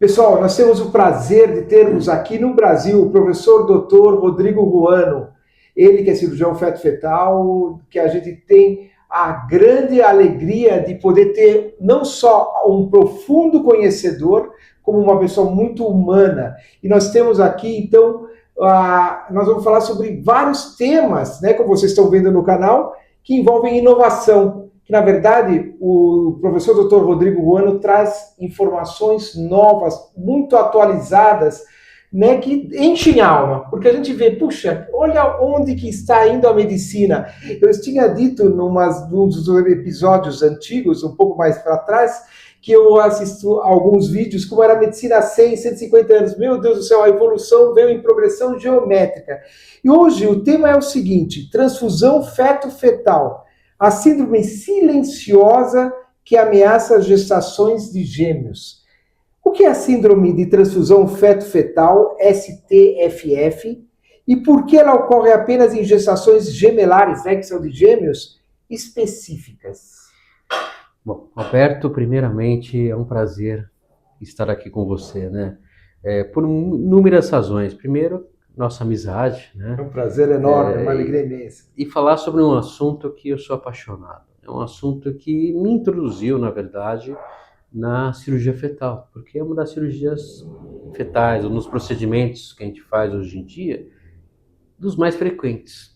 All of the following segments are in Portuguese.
Pessoal, nós temos o prazer de termos aqui no Brasil o professor Dr. Rodrigo Ruano, ele que é cirurgião feto-fetal, que a gente tem a grande alegria de poder ter não só um profundo conhecedor, como uma pessoa muito humana. E nós temos aqui, então, nós vamos falar sobre vários temas, né, como vocês estão vendo no canal, que envolvem inovação. Que, na verdade, o professor Dr. Rodrigo Ruano traz informações novas, muito atualizadas, né, que enchem a alma, porque a gente vê, puxa, olha onde que está indo a medicina. Eu tinha dito num dos episódios antigos, um pouco mais para trás, que eu assisto alguns vídeos como era a medicina há 100, 150 anos. Meu Deus do céu, a evolução veio em progressão geométrica. E hoje o tema é o seguinte: transfusão feto-fetal. A síndrome silenciosa que ameaça as gestações de gêmeos. O que é a síndrome de transfusão feto-fetal, STFF, e por que ela ocorre apenas em gestações gemelares, né, que são de gêmeos, específicas? Bom, Roberto, primeiramente é um prazer estar aqui com você, né? Por inúmeras razões. Primeiro, nossa amizade, né? É um prazer enorme, uma alegria imensa. E falar sobre um assunto que eu sou apaixonado. É um assunto que me introduziu, na verdade, na cirurgia fetal, porque é uma das cirurgias fetais, um dos procedimentos que a gente faz hoje em dia, dos mais frequentes.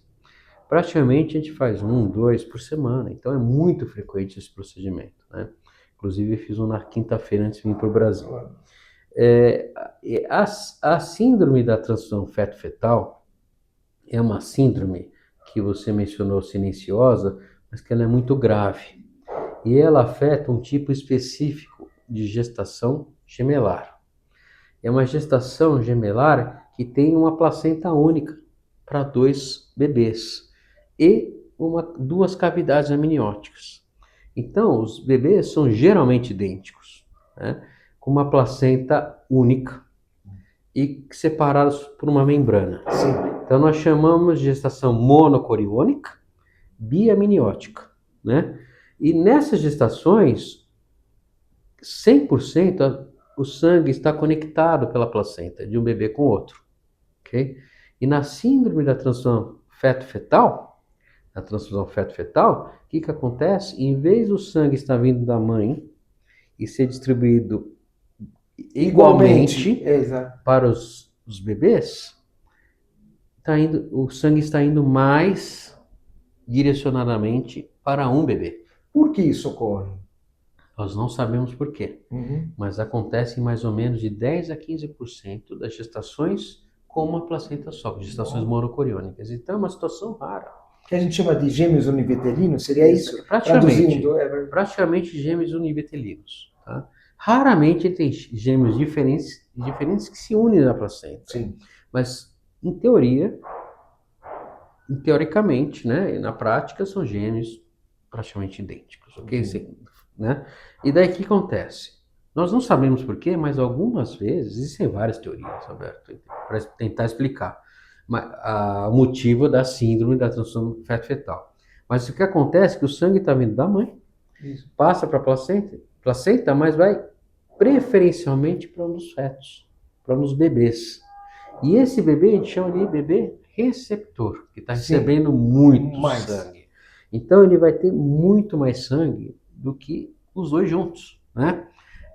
Praticamente a gente faz 1, 2 por semana, então é muito frequente esse procedimento, né? Inclusive eu fiz um na quinta-feira antes de vir para o Brasil. A síndrome da transfusão feto-fetal é uma síndrome que você mencionou silenciosa, mas que ela é muito grave. E ela afeta um tipo específico de gestação gemelar. É uma gestação gemelar que tem uma placenta única para 2 bebês e duas cavidades amnióticas. Então, os bebês são geralmente idênticos, né? Com uma placenta única e separados por uma membrana. Sim. Então, nós chamamos de gestação monocoriônica biamniótica, né? E nessas gestações, 100% o sangue está conectado pela placenta de um bebê com outro, ok? E na síndrome da transfusão feto-fetal, o que acontece? Em vez do sangue estar vindo da mãe e ser distribuído igualmente para os bebês, o sangue está indo mais direcionadamente para um bebê. Por que isso ocorre? Nós não sabemos por quê, mas acontece em mais ou menos de 10 a 15% das gestações com uma placenta só, gestações monocoriônicas. Então é uma situação rara. Que a gente chama de gêmeos univitelinos, seria isso? Praticamente gêmeos univitelinos. Tá? Raramente tem gêmeos diferentes que se unem na placenta. Sim. Mas, teoricamente, né, na prática, são gêmeos praticamente idênticos. Okay? Sim, né? E daí o que acontece? Nós não sabemos por quê, mas algumas vezes, existem várias teorias, Roberto, para tentar explicar o motivo da síndrome da transfusão feto-fetal. Mas o que acontece é que o sangue está vindo da mãe, passa para a placenta, mas vai preferencialmente para um dos fetos, para um dos bebês. E esse bebê a gente chama de bebê receptor, que está recebendo muito sangue. Então ele vai ter muito mais sangue do que os dois juntos, né?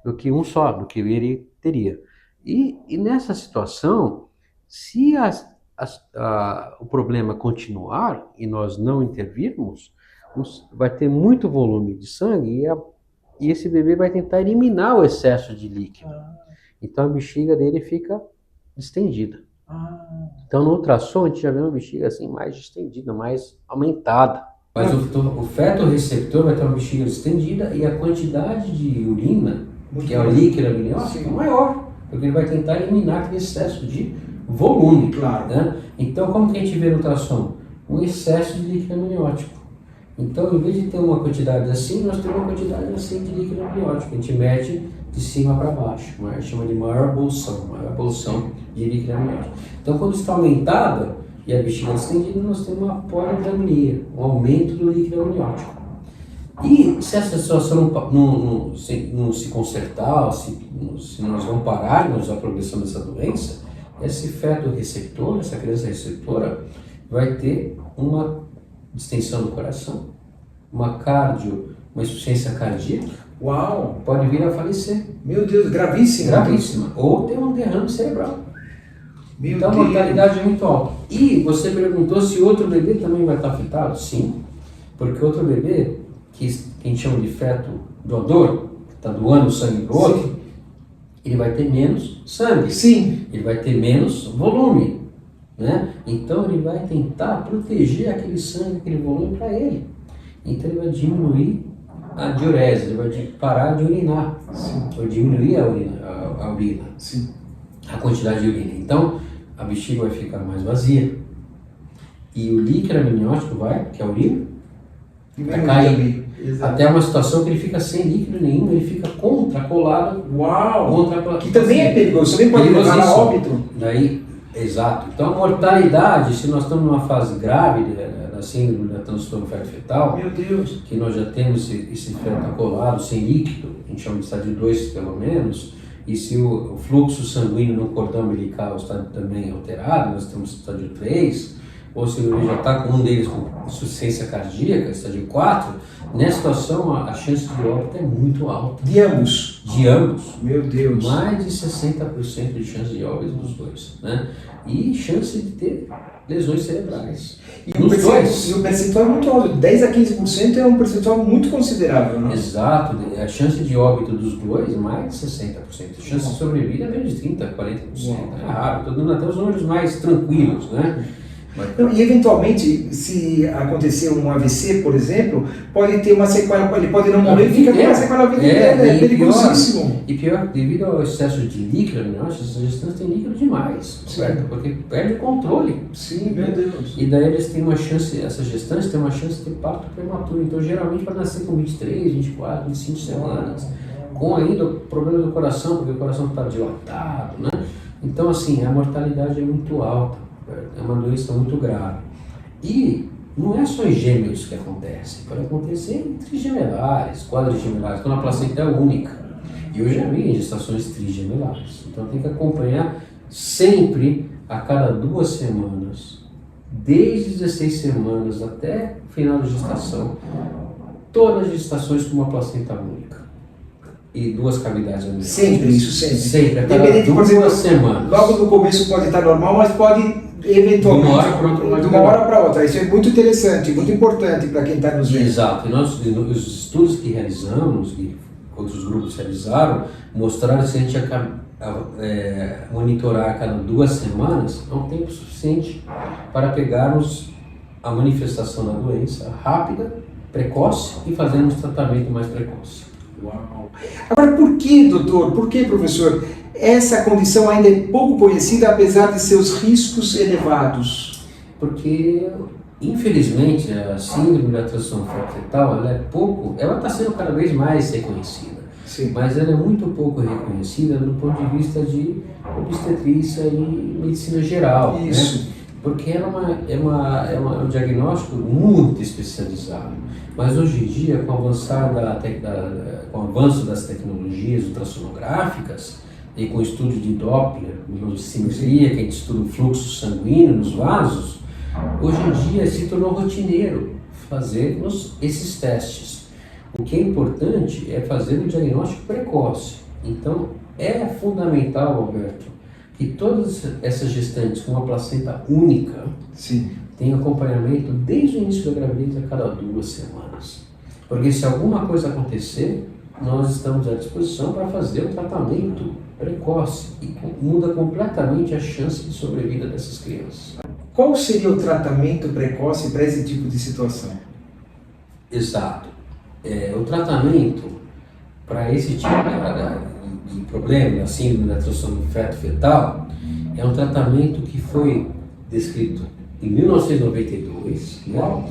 Do que um só, do que ele teria. E nessa situação, se o problema continuar e nós não intervirmos, vai ter muito volume de sangue e esse bebê vai tentar eliminar o excesso de líquido. Então a bexiga dele fica distendida. Então no ultrassom a gente já vê uma bexiga assim mais distendida, mais aumentada. Mas o feto receptor vai ter uma bexiga distendida e a quantidade de urina, que é o líquido amniótico, é maior, porque ele vai tentar eliminar aquele excesso de volume. Claro. Né? Então, como que a gente vê no ultrassom? Um excesso de líquido amniótico. Então, em vez de ter uma quantidade assim, nós temos uma quantidade assim de líquido amniótico. A gente mede de cima para baixo, a gente chama de maior bolsão de líquido amniótico. Então, quando está aumentada e a bexiga distendida, nós temos uma polidramnia, um aumento do líquido amniótico. E se essa situação não se consertar, se nós vamos pararmos a progressão dessa doença, esse feto receptor, essa criança receptora, vai ter uma distensão do coração, uma insuficiência cardíaca. Uau! Pode vir a falecer. Meu Deus, gravíssimo. Gravíssima. Ou ter um derrame cerebral. Meu Então a Deus. mortalidade é muito alta. E você perguntou se outro bebê também vai estar afetado? Sim. Porque outro bebê, que a gente chama de feto doador, que está doando sangue para o outro, ele vai ter menos sangue. Sim. Ele vai ter menos volume. Né? Então ele vai tentar proteger aquele sangue, aquele volume para ele. Então ele vai diminuir a diurese, ele vai parar de urinar. Sim. Ou diminuir a urina. Sim. A quantidade de urina. Então, a bexiga vai ficar mais vazia. E o líquido amniótico que é a urina, vai cair. Até uma situação que ele fica sem líquido nenhum, ele fica contracolado. Uau! Que também é perigoso, também pode levar a óbito. Exato. Então, a mortalidade, se nós estamos numa fase grave da síndrome da transtorno feto-fetal, meu Deus, que nós já temos esse feto acolado, sem líquido, a gente chama de estádio 2 pelo menos, e se o fluxo sanguíneo no cordão umbilical está também alterado, nós temos estádio 3, ou se ele já está com um deles com insuficiência cardíaca, estádio 4, nessa situação a chance de óbito é muito alta. De ambos? De ambos. Meu Deus. Mais de 60% de chance de óbito dos dois, né? E chance de ter lesões cerebrais. E o percentual é muito alto, 10 a 15% é um percentual muito considerável, não? Exato, a chance de óbito dos dois é mais de 60%, a chance de sobrevida é menos de 30, 40%, é raro, estou dando até os números mais tranquilos, né? Não, e eventualmente, se acontecer um AVC, por exemplo, pode ter uma sequela, ele pode não morrer, fica com uma sequela a vida inteira, é perigosíssimo. E pior, devido ao excesso de líquido amniótico, essas gestantes têm líquido demais, certo? Porque perde o controle. Sim, meu Deus. E daí eles têm uma chance, essas gestantes têm uma chance de ter parto prematuro, então geralmente para nascer com 23, 24, 25 semanas, com ainda o problema do coração, porque o coração está dilatado, né? Então assim, a mortalidade é muito alta. É uma doença muito grave. E não é só em gêmeos que acontece, pode acontecer em trigemelares, quadrigemelares, quando a placenta é única. E eu já vi em gestações trigemelares. Então tem que acompanhar sempre, a cada 2 semanas, desde 16 semanas até o final da gestação, todas as gestações com uma placenta única. E 2 cavidades amnióticas. Sempre isso, sempre. Sempre, a cada 2 semanas. Logo no começo pode estar normal, mas pode eventualmente de uma hora para outra. Isso é muito interessante, muito importante para quem está nos vendo. Exato. E os estudos que realizamos, que outros grupos realizaram, mostraram que se a gente monitorar a cada 2 semanas, é um tempo suficiente para pegarmos a manifestação da doença rápida, precoce e fazermos tratamento mais precoce. Uau. Agora, por que, doutor, por que, professor, essa condição ainda é pouco conhecida, apesar de seus riscos elevados? Porque, infelizmente, a síndrome da transtorno fetal, ela está sendo cada vez mais reconhecida. Sim. Mas ela é muito pouco reconhecida do ponto de vista de obstetrícia e medicina geral. Isso. Né? Porque é um diagnóstico muito especializado. Mas hoje em dia, com o avanço das tecnologias ultrassonográficas e com o estudo de Doppler, simetria, que a gente estuda o fluxo sanguíneo nos vasos, hoje em dia se tornou rotineiro fazermos esses testes. O que é importante é fazer o diagnóstico precoce. Então, é fundamental, Alberto, que todas essas gestantes com uma placenta única tenham acompanhamento desde o início da gravidez a cada 2 semanas. Porque se alguma coisa acontecer, nós estamos à disposição para fazer o tratamento precoce e muda completamente a chance de sobrevida dessas crianças. Qual seria o tratamento precoce para esse tipo de situação? Exato. O tratamento para esse tipo de problema, da síndrome da transtorno feto-fetal, é um tratamento que foi descrito em 1992, né?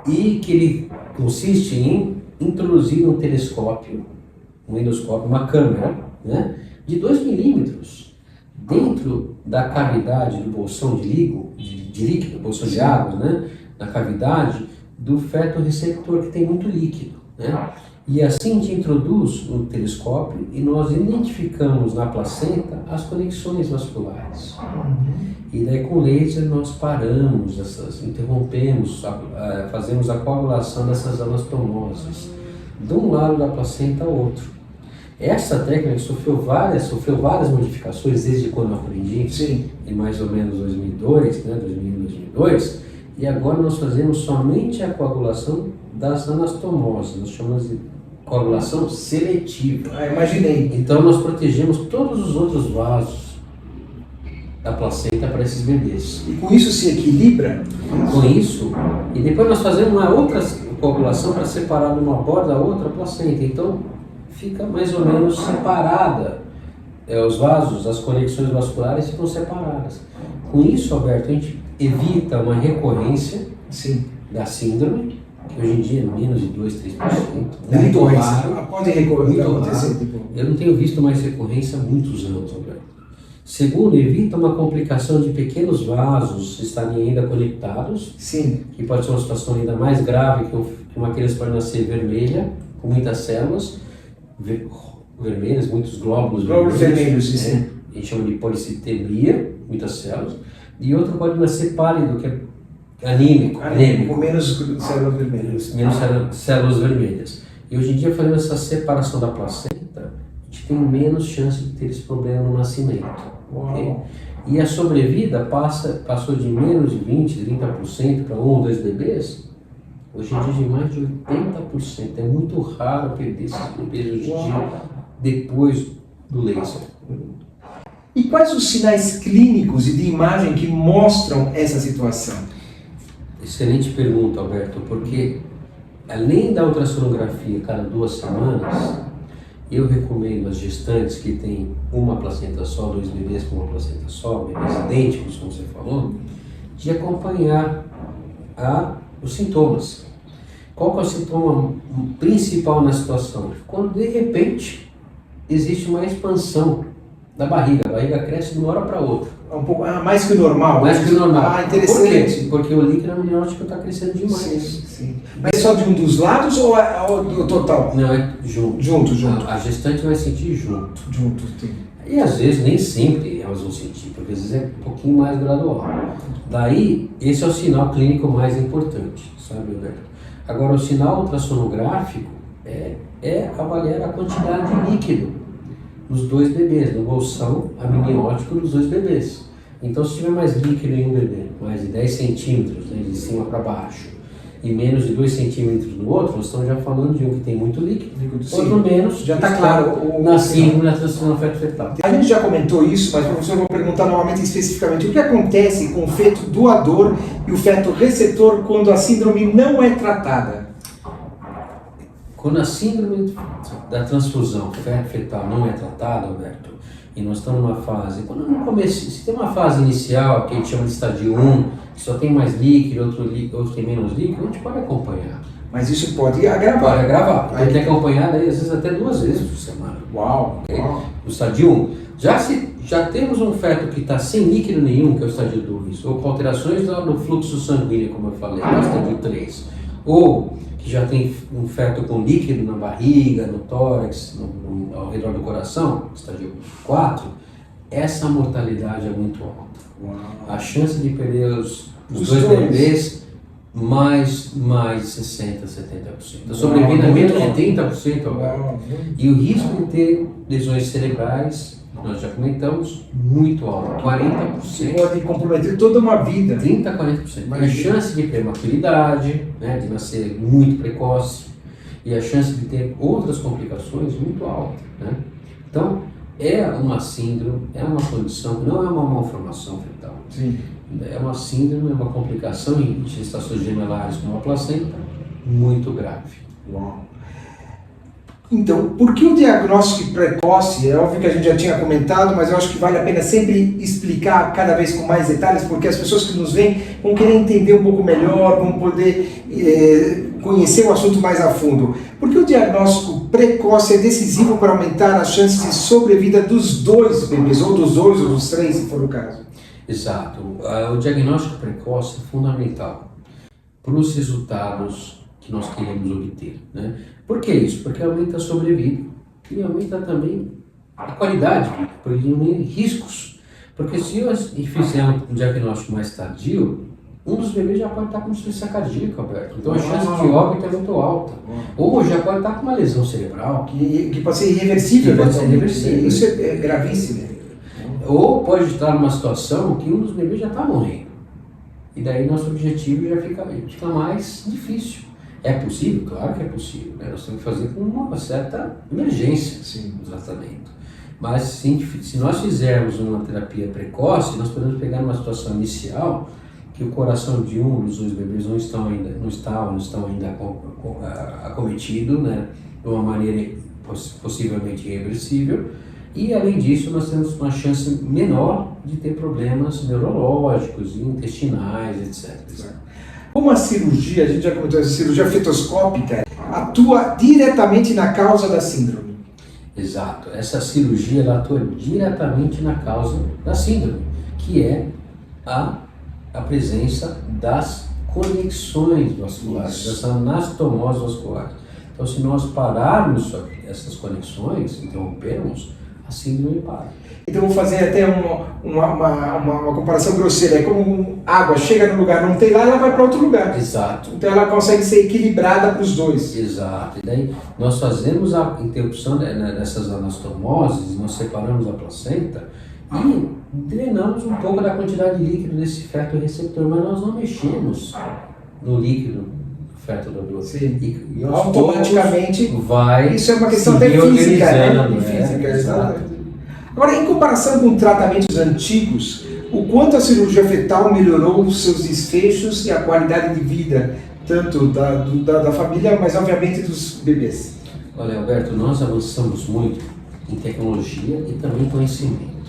E que ele consiste em introduzir um telescópio, um endoscópio, uma câmera, né, de 2 milímetros dentro da cavidade do bolsão de líquido, bolsão de água, né, na cavidade, do feto receptor, que tem muito líquido, né? E assim a gente introduz no telescópio e nós identificamos na placenta as conexões vasculares. E daí com laser nós paramos, interrompemos, fazemos a coagulação dessas anastomoses, de um lado da placenta ao outro. Essa técnica sofreu várias modificações desde quando eu aprendi, Sim. em mais ou menos 2002, né, 2001, 2002, e agora nós fazemos somente a coagulação das anastomoses, nós chamamos de coagulação seletiva. Imaginei. Então nós protegemos todos os outros vasos da placenta para esses bebês. E com isso se equilibra? Com isso, e depois nós fazemos uma outra coagulação para separar de uma borda a outra a placenta. Então fica mais ou menos separada, os vasos, as conexões vasculares ficam separadas. Com isso, Alberto, a gente evita uma recorrência Sim. da síndrome, que hoje em dia é menos de 2, 3%. Muito raro. Pode acontecer. Raro. Eu não tenho visto mais recorrência há muitos anos, Alberto. Segundo, evita uma complicação de pequenos vasos estarem ainda conectados. Sim. Que pode ser uma situação ainda mais grave, que uma criança pode nascer vermelha, com muitas células vermelhas, muitos glóbulos vermelhos, sim. A gente chama de policitemia, muitas células. E outro pode nascer pálido, que é anêmico. Com menos células vermelhas. Menos células vermelhas. E hoje em dia, fazendo essa separação da placenta, a gente tem menos chance de ter esse problema no nascimento. Okay? E a sobrevida passou de menos de 20%, 30% para 1 ou 2 bebês. Hoje em dia, de mais de 80%. É muito raro perder esses bebês hoje em dia, depois do laser. E quais os sinais clínicos e de imagem que mostram essa situação? Excelente pergunta, Alberto, porque além da ultrassonografia cada 2 semanas, eu recomendo às gestantes que têm uma placenta só, 2 bebês com uma placenta só, bebês idênticos, como você falou, de acompanhar os sintomas. Qual que é o sintoma principal na situação? Quando de repente existe uma expansão da barriga, a barriga cresce de uma hora para outra. Um pouco mais que o normal. Mais que o normal. Interessante. Por quê? Porque o líquido amniótico está crescendo demais. Sim. Mas só de um dos lados ou do total? Não, é junto. Junto. A gestante vai sentir junto. Junto, sim. E às vezes, nem sempre elas vão sentir, porque às vezes é um pouquinho mais gradual. Daí, esse é o sinal clínico mais importante, sabe, Alberto? Agora, o sinal ultrassonográfico é avaliar a quantidade de líquido nos 2 bebês, no bolsão amniótico dos 2 bebês. Então, se tiver mais líquido em um bebê, mais de 10 centímetros, né, de cima para baixo, e menos de 2 centímetros no outro, nós estamos já falando de um que tem muito líquido, outro menos, já está claro. Na síndrome da transfusão feto-fetal. A gente já comentou isso, mas professor, eu vou perguntar novamente especificamente o que acontece com o feto doador e o feto receptor quando a síndrome não é tratada? Quando a síndrome da transfusão feto-fetal não é tratada, Alberto, e nós estamos numa fase, quando no começo, se tem uma fase inicial, que a gente chama de estádio 1, que só tem mais líquido, outro tem menos líquido, a gente pode acompanhar. Mas isso pode agravar. Pode agravar. Pode ter acompanhado aí, às vezes até 2 vezes por semana. Uau! Okay? No estádio 1. Já temos um feto que está sem líquido nenhum, que é o estádio 2, ou com alterações no fluxo sanguíneo, como eu falei, que é o estádio 3, ou que já tem um feto com líquido na barriga, no tórax, ao redor do coração, estádio 4, essa mortalidade é muito alta. Uau. A chance de perder os 2 bebês, mais de 60%, 70%. A sobrevida é menos de 30%. Uau. E o risco de ter lesões cerebrais, nós já comentamos, muito alto, 40%. Pode comprometer toda uma vida. 30% a 40%. Mas a chance de prematuridade, né, de nascer muito precoce, e a chance de ter outras complicações muito alta. Né? Então, é uma síndrome, é uma condição, não é uma malformação fetal. Sim. É uma síndrome, é uma complicação em gestações gemelares com uma placenta muito grave. Uau. Então, por que o diagnóstico precoce? É óbvio que a gente já tinha comentado, mas eu acho que vale a pena sempre explicar cada vez com mais detalhes, porque as pessoas que nos veem vão querer entender um pouco melhor, vão poder conhecer o assunto mais a fundo. Por que o diagnóstico precoce é decisivo para aumentar as chances de sobrevida dos 2 bebês, ou dos 2 ou dos 3, se for o caso? Exato. O diagnóstico precoce é fundamental. para os resultados que nós queremos obter, né? Por que isso? Porque aumenta a sobrevida e aumenta também a qualidade, porque diminui riscos. Porque se eu fizer um diagnóstico mais tardio, um dos bebês já pode estar com insuficiência cardíaca, Alberto. Então a chance de óbito é muito alta. Ou já pode estar com uma lesão cerebral. Que pode ser irreversível. Que pode ser irreversível. Isso é gravíssimo. Ou pode estar numa situação que um dos bebês já está morrendo. E daí nosso objetivo já fica mais difícil. É possível? Claro que é possível. Né? Nós temos que fazer com uma certa emergência no tratamento. Mas se nós fizermos uma terapia precoce, nós podemos pegar uma situação inicial que o coração de um dos dois bebês não estão ainda acometido, né, de uma maneira possivelmente irreversível, e além disso nós temos uma chance menor de ter problemas neurológicos, intestinais, etc. Como a cirurgia, a gente já comentou, a cirurgia fetoscópica atua diretamente na causa da síndrome. Exato, essa cirurgia ela atua diretamente na causa da síndrome, que é a presença das conexões vasculares, dessa anastomose vascular. Então, se nós pararmos essas conexões, interrompermos, a síndrome para. Então, vou fazer até uma comparação grosseira. É como água chega no lugar, não tem lá, ela vai para outro lugar. Exato. Então, ela consegue ser equilibrada para os dois. Exato. E daí, nós fazemos a interrupção dessas anastomoses, nós separamos a placenta e drenamos um pouco da quantidade de líquido desse feto receptor, mas nós não mexemos no líquido do feto do adulto. E automaticamente vai. Isso é uma questão até física, né? Agora, em comparação com tratamentos antigos, o quanto a cirurgia fetal melhorou os seus desfechos e a qualidade de vida, tanto da família, mas obviamente dos bebês? Olha, Alberto, nós avançamos muito em tecnologia e também em conhecimento.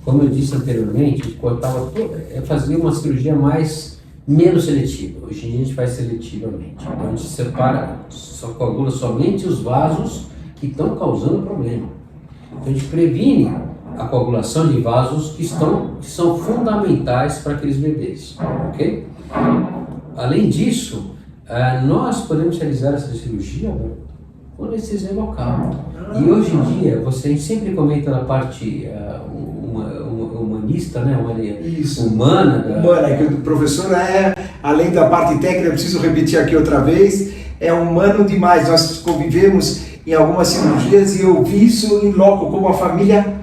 Como eu disse anteriormente, fazia uma cirurgia menos seletiva. Hoje em dia a gente faz seletivamente. Então a gente coagula somente os vasos que estão causando problema. Então a gente previne a coagulação de vasos que são fundamentais para aqueles bebês. Ok? Além disso, nós podemos realizar essa cirurgia com anestesia local. E hoje em dia, você sempre comenta na parte humanista, né? Humana, que o professor além da parte técnica, eu preciso repetir aqui outra vez, é humano demais. Nós convivemos em algumas cirurgias e eu vi isso em loco, como a família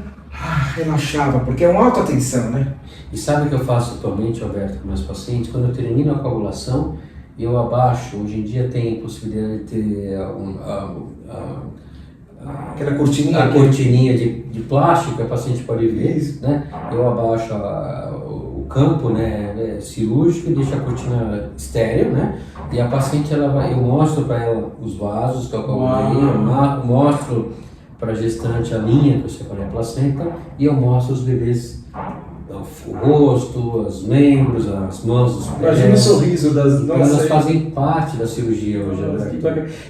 relaxava, porque é uma autoatenção, né? E sabe o que eu faço atualmente, Alberto, com meus pacientes? Quando eu termino a coagulação, eu abaixo. Hoje em dia tem possibilidade de ter aquela cortininha, a cortininha de plástico que a paciente pode ver, né? Eu abaixo o campo, né, cirúrgico e deixo a cortina estéreo, né? E a paciente, eu mostro para ela os vasos que eu coagulei, eu mostro para a gestante a linha que eu separei a placenta e eu mostro os bebês, o rosto, os membros, as mãos, os pés. Imagina o sorriso das nossas... Elas fazem parte da cirurgia hoje.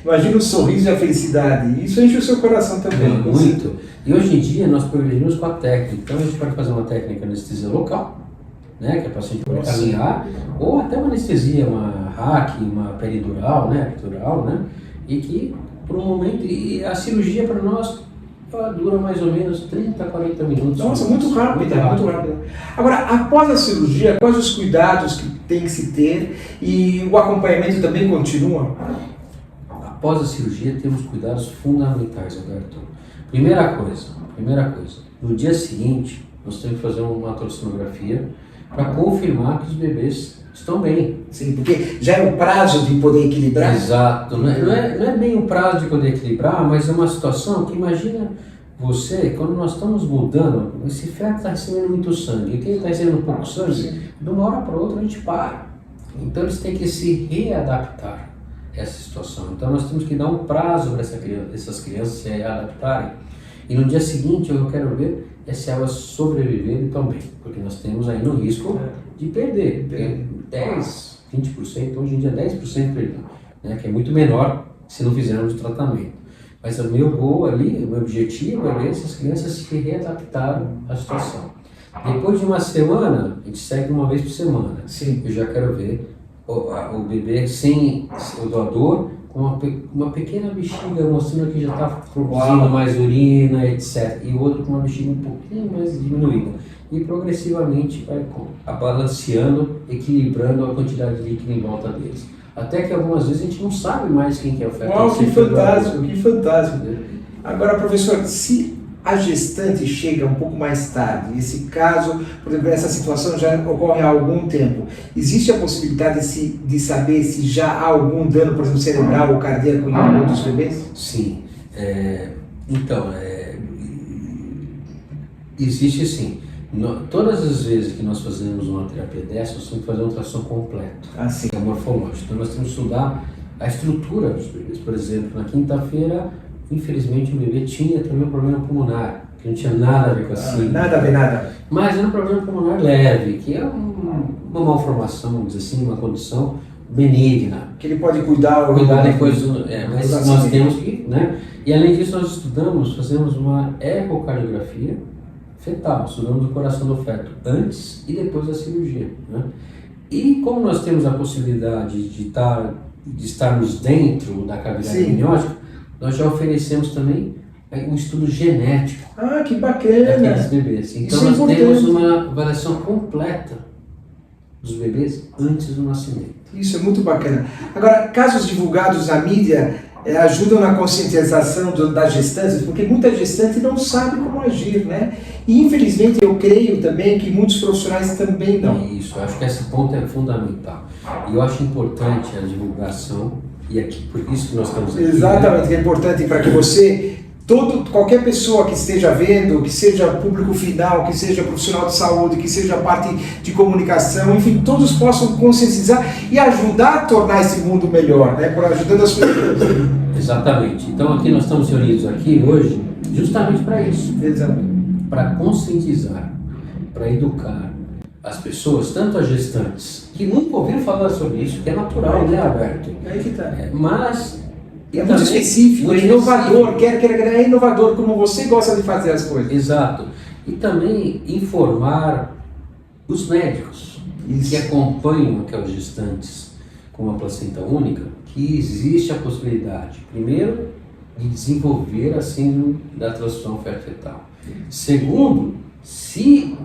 Imagina o sorriso e a felicidade. Isso enche o seu coração também. Muito. E hoje em dia nós progredimos com a técnica. Então a gente pode fazer uma técnica de anestesia local, né, que a paciente pode caminhar, ou até uma anestesia, uma RAC, uma peridural, né, epidural, né, e que por um momento, e a cirurgia para nós ela dura mais ou menos 30 a 40 minutos. Nossa, muito rápida. Agora, após a cirurgia, quais os cuidados que tem que se ter e o acompanhamento também continua? Após a cirurgia temos cuidados fundamentais, Alberto. Primeira coisa, no dia seguinte nós temos que fazer uma ultrassonografia para confirmar que os bebês estão bem. Sim, porque já é o prazo de poder equilibrar? Exato, não é bem o prazo de poder equilibrar, mas é uma situação que imagina você, quando nós estamos mudando, esse feto está recebendo muito sangue, e quem está recebendo pouco sangue, de uma hora para outra a gente para. Então eles têm que se readaptar a essa situação. Então nós temos que dar um prazo para essas crianças se readaptarem. E no dia seguinte eu quero ver se elas sobreviverem também, porque nós temos aí no risco de perder 10, 20%, hoje em dia 10% perdido, né, que é muito menor se não fizermos o tratamento. Mas o meu goal ali, o meu objetivo é ver essas crianças se readaptaram à situação. Depois de uma semana, a gente segue uma vez por semana. Sim. Eu já quero ver o bebê sem o doador, com uma pequena bexiga mostrando que já está produzindo mais urina, etc. E o outro com uma bexiga um pouquinho mais diminuída. E progressivamente vai balanceando, equilibrando a quantidade de líquido em volta deles. Até que algumas vezes a gente não sabe mais quem que é o feto. Uau, que fantástico, que fantástico. Agora, professor, se a gestante chega um pouco mais tarde, esse caso, por exemplo, essa situação já ocorre há algum tempo, existe a possibilidade de saber se já há algum dano, por exemplo, cerebral ou cardíaco em algum dos bebês? Sim. Então, existe sim. Todas as vezes que nós fazemos uma terapia dessa, nós temos que fazer um ultrassom completo, que é morfológico. Então nós temos que estudar a estrutura dos bebês. Por exemplo, na quinta-feira, infelizmente, o bebê tinha também um problema pulmonar, que não tinha nada a ver com a síndrome. Nada a ver, nada. Mas era um problema pulmonar leve, que é uma malformação, vamos dizer assim, uma condição benigna. Que ele pode cuidar depois, mas nós temos que, né? E além disso, nós fazemos uma ecocardiografia fetal, estudamos o coração do feto antes e depois da cirurgia, né? E como nós temos a possibilidade de estarmos dentro da cavidade amniótica, nós já oferecemos também um estudo genético. Ah, que bacana! Daqueles bebês. Então nós temos uma avaliação completa dos bebês antes do nascimento. Isso é muito bacana. Agora, casos divulgados na mídia ajudam na conscientização das gestantes, porque muita gestante não sabe como agir, né? E infelizmente eu creio também que muitos profissionais também não. Isso, eu acho que esse ponto é fundamental. E eu acho importante a divulgação, e aqui por isso que nós estamos aqui. Exatamente, né? Que é importante para que qualquer pessoa que esteja vendo, que seja público final, que seja profissional de saúde, que seja parte de comunicação, enfim, todos possam conscientizar e ajudar a tornar esse mundo melhor, né? Por ajudando as pessoas. Exatamente. Então aqui nós estamos reunidos aqui hoje justamente para isso. Exatamente. Para conscientizar, para educar as pessoas, tanto as gestantes, que nunca ouviram falar sobre isso, que é natural, né, Alberto? Aí que tá. Mas é muito específico, é inovador, é inovador como você gosta de fazer as coisas. Exato. E também informar os médicos que acompanham aquelas gestantes com uma placenta única, que existe a possibilidade, primeiro, de desenvolver a síndrome da transição feto-fetal. Segundo, se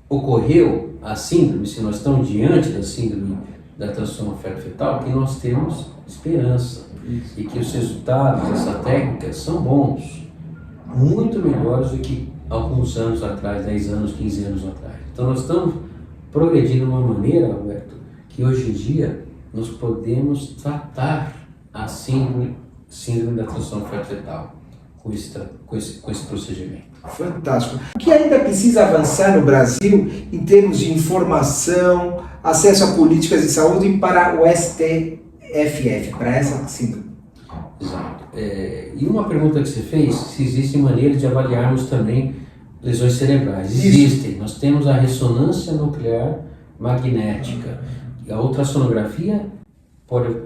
ocorreu a síndrome, se nós estamos diante da síndrome da transição feto-fetal, que nós temos esperança. Isso. E que os resultados dessa técnica são bons, muito melhores do que alguns anos atrás, 10 anos, 15 anos atrás. Então nós estamos progredindo de uma maneira, Alberto, que hoje em dia nós podemos tratar a síndrome da transição feto-fetal com esse procedimento. Fantástico. O que ainda precisa avançar no Brasil em termos de informação, acesso a políticas de saúde para o STFF, para essa síndrome? Exato. E uma pergunta que você fez, se existe maneira de avaliarmos também lesões cerebrais. Existem. Nós temos a ressonância nuclear magnética. A ultrassonografia,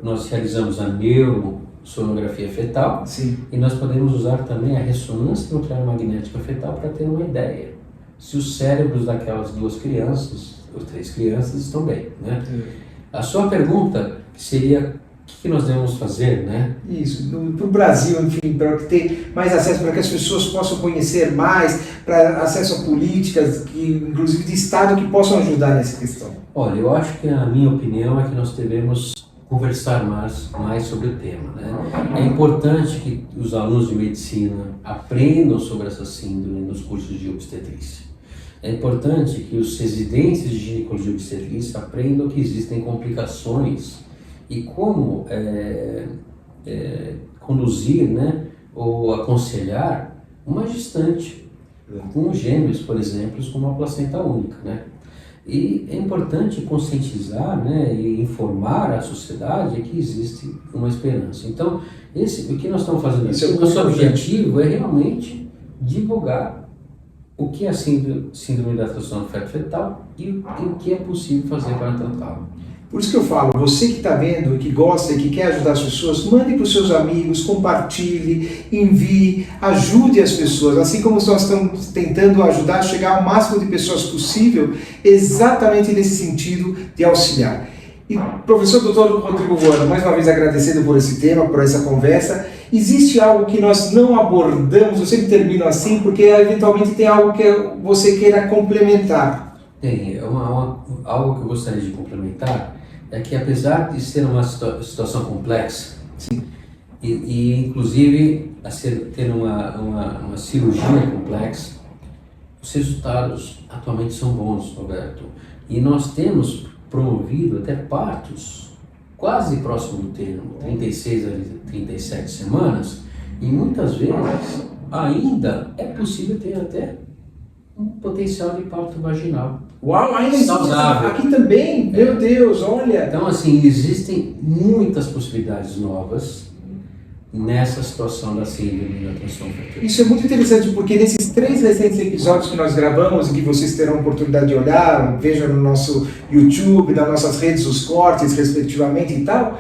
nós realizamos a neurosonografia fetal. Sim. E nós podemos usar também a ressonância nuclear magnética fetal para ter uma ideia se os cérebros daquelas 2 crianças, ou 3 crianças, estão bem, né? A sua pergunta seria o que nós devemos fazer, né? Isso, para o Brasil, enfim, para ter mais acesso, para que as pessoas possam conhecer mais, para acesso a políticas, inclusive de Estado, que possam ajudar nessa questão. Olha, eu acho que a minha opinião é que nós devemos conversar mais sobre o tema, né? É importante que os alunos de medicina aprendam sobre essa síndrome nos cursos de obstetrícia. É importante que os residentes de ginecologia e obstetrícia aprendam que existem complicações e como conduzir, né, ou aconselhar uma gestante com gêmeos, por exemplo, com uma placenta única, né? E é importante conscientizar, né, e informar a sociedade que existe uma esperança. Então, o que nós estamos fazendo aqui, o nosso objetivo é realmente divulgar o que é a síndrome da transição feto-fetal e o que é possível fazer para tratá-la. Por isso que eu falo, você que está vendo, que gosta e que quer ajudar as pessoas, mande para os seus amigos, compartilhe, envie, ajude as pessoas, assim como nós estamos tentando ajudar a chegar ao máximo de pessoas possível, exatamente nesse sentido de auxiliar. E, professor Dr. Rodrigo Ruano, mais uma vez agradecendo por esse tema, por essa conversa. Existe algo que nós não abordamos, eu sempre termino assim, porque eventualmente tem algo que você queira complementar. Tem, algo que eu gostaria de complementar é que apesar de ser uma situação complexa, Sim. e inclusive ter uma cirurgia complexa, os resultados atualmente são bons, Roberto. E nós temos promovido até partos quase próximo do termo, 36 a 37 semanas, e muitas vezes ainda é possível ter até um potencial de parto vaginal. Uau, ainda saudável. Aqui também? Meu Deus, olha! Então, assim, existem muitas possibilidades novas nessa situação da síndrome da transição fértil. Isso é muito interessante, porque nesses 3 recentes episódios que nós gravamos, e que vocês terão a oportunidade de olhar, vejam no nosso YouTube, nas nossas redes, os cortes, respectivamente e tal,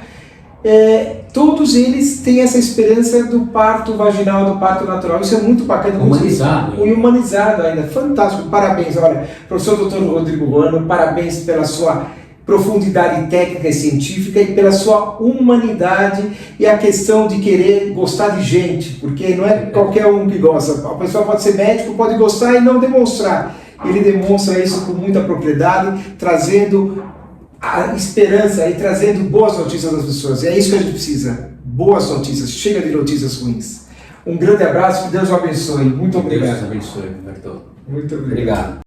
todos eles têm essa esperança do parto vaginal, do parto natural. Isso é muito bacana. Humanizado. E humanizado ainda. Fantástico. Parabéns. Olha, professor Dr. Rodrigo Ruano, parabéns pela sua profundidade técnica e científica e pela sua humanidade e a questão de querer gostar de gente, porque não é qualquer um que gosta. A pessoa pode ser médico, pode gostar e não demonstrar. Ele demonstra isso com muita propriedade, trazendo a esperança e trazendo boas notícias às pessoas. É isso que a gente precisa. Boas notícias. Chega de notícias ruins. Um grande abraço, que Deus o abençoe. Muito obrigado. Deus abençoe, Roberto. Muito obrigado.